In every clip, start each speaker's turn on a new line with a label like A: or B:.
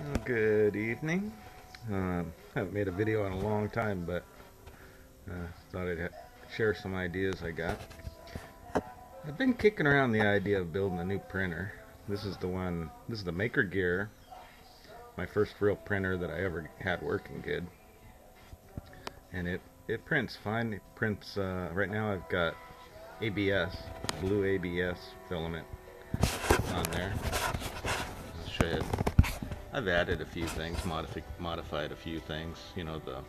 A: Well, good evening. Haven't made a video in a long time, but thought I'd share some ideas I got. I've been kicking around the idea of building a new printer. This is the one. This is the Maker Gear, my first real printer that I ever had working good, and it prints fine. It prints. Right now I've got ABS, blue ABS filament on there. I'll show you. I've added a few things, modified a few things. You know, the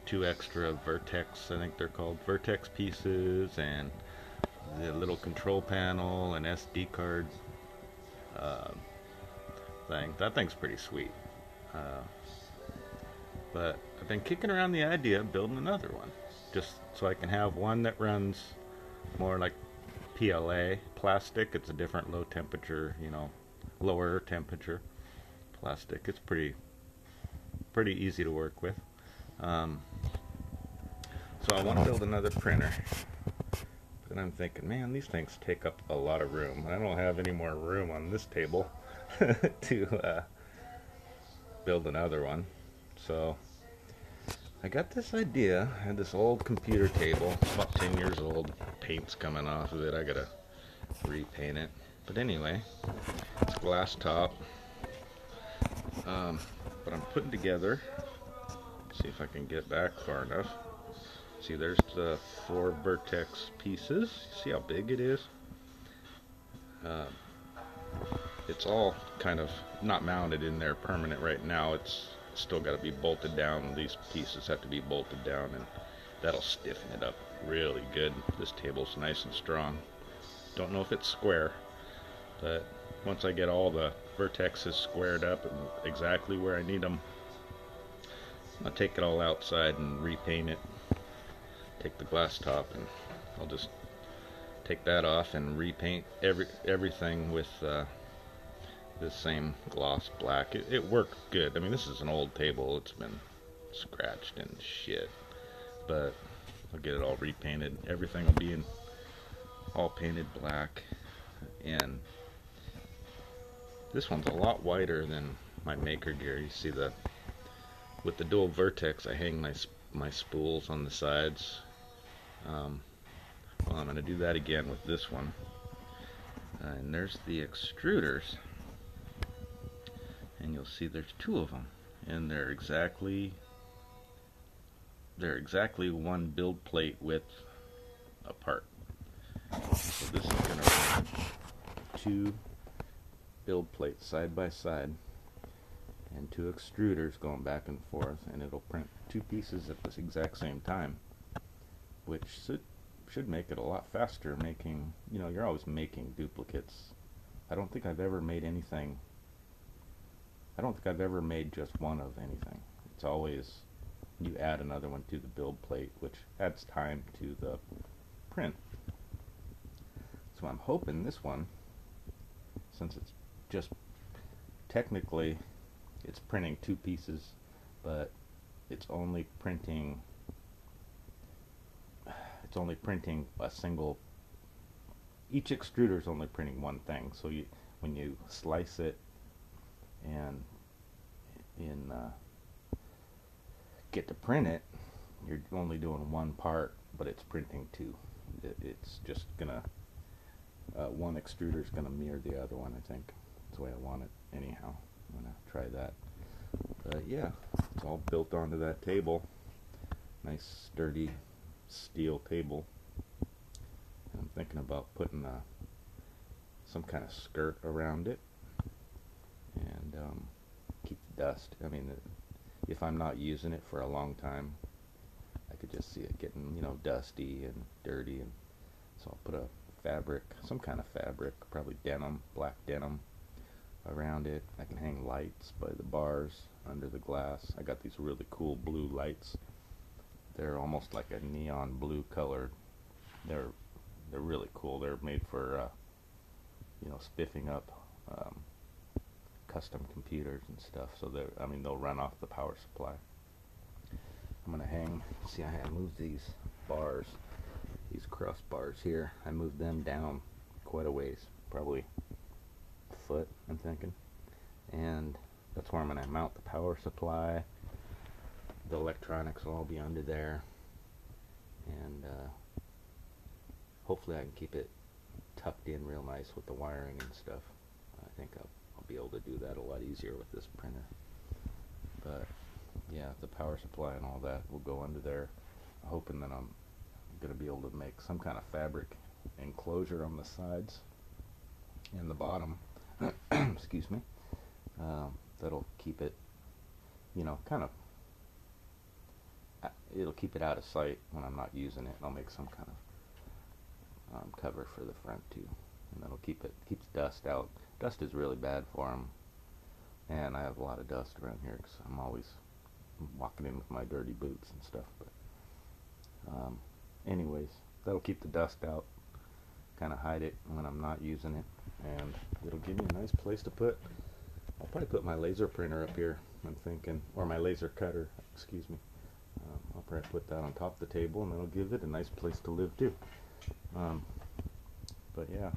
A: two extra Vertex, I think they're called Vertex pieces, and the little control panel and SD card uh, thing. That thing's pretty sweet. Uh, but I've been kicking around the idea of building another one, just so I can have one that runs more like PLA plastic. It's a different low temperature, lower temperature plastic. It's pretty easy to work with. So I want to build another printer, but I'm thinking, man, these things take up a lot of room. I don't have any more room on this table to build another one. So I got this idea. I had this old computer table. It's about 10 years old. Paint's coming off of it. I gotta repaint it. But anyway, it's glass top. But I'm putting together, see if I can get back far enough. See, there's the 4 Vertex pieces. See how big it is? It's all kind of not mounted in there permanent right now. It's still got to be bolted down. These pieces have to be bolted down, and that'll stiffen it up really good. This table's nice and strong. Don't know if it's square, but once I get all the vertexes squared up and exactly where I need them, I'll take it all outside and repaint it. Take the glass top, and I'll just take that off and repaint everything with this same gloss black. It worked good. I mean, this is an old table. It's been scratched and shit, but I'll get it all repainted. Everything will be all painted black, and this one's a lot wider than my Maker Gear. You see, with the dual Vertex, I hang my spools on the sides. Well, I'm going to do that again with this one. And there's the extruders, and you'll see there's 2 of them, and they're exactly one build plate width apart. So this is going to run 2 build plates side by side, and 2 extruders going back and forth, and it'll print 2 pieces at the exact same time, which should make it a lot faster. Making, you're always making duplicates. I don't think I've ever made just one of anything. It's always you add another one to the build plate, which adds time to the print. So I'm hoping this one, since it's just technically it's printing 2 pieces, but it's only printing a single. Each extruder is only printing one thing. So when you slice it and get to print it, you're only doing one part, but it's printing 2. It's just gonna one extruder is gonna mirror the other one. I think that's the way I want it. Anyhow, I'm gonna try that. But yeah, it's all built onto that table. Nice sturdy steel table. And I'm thinking about putting some kind of skirt around it, and keep the dust. I mean, if I'm not using it for a long time, I could just see it getting, dusty and dirty, and so I'll put a fabric, some kind of fabric, probably denim, black denim, around it. I can hang lights by the bars under the glass. I got these really cool blue lights. They're almost like a neon blue color. They're really cool. They're made for spiffing up custom computers and stuff. So they'll run off the power supply. I'm gonna hang. See, I moved these bars, these crossbars here. I moved them down quite a ways, probably a foot, I'm thinking, and that's where I'm going to mount the power supply. The electronics will all be under there, and hopefully I can keep it tucked in real nice with the wiring and stuff. I think I'll be able to do that a lot easier with this printer. But yeah, the power supply and all that will go under there. I'm hoping that I'm going to be able to make some kind of fabric enclosure on the sides and the bottom. Excuse me. That'll keep it, you know, kind of, it'll keep it out of sight when I'm not using it. I'll make some kind of cover for the front too, and that'll keeps dust out. Dust is really bad for them, and I have a lot of dust around here because I'm always walking in with my dirty boots and stuff. But anyways, that'll keep the dust out, kind of hide it when I'm not using it, and it'll give me a nice place to put. I'll probably put my laser printer up here, I'm thinking, or my laser cutter, excuse me. I'll probably put that on top of the table, and that'll give it a nice place to live too. But yeah,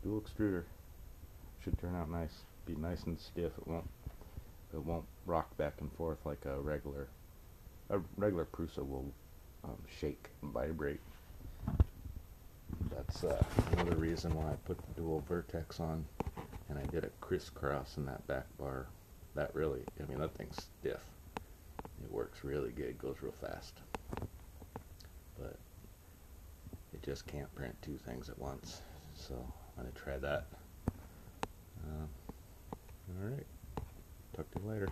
A: dual extruder should turn out nice. Be nice and stiff. It won't rock back and forth like a regular Prusa will shake and vibrate. That's another reason why I put the dual vertex on, and I did a crisscross in that back bar. That really, I mean, that thing's stiff. It works really good, goes real fast. But it just can't print two things at once. So I'm going to try that. Alright, talk to you later.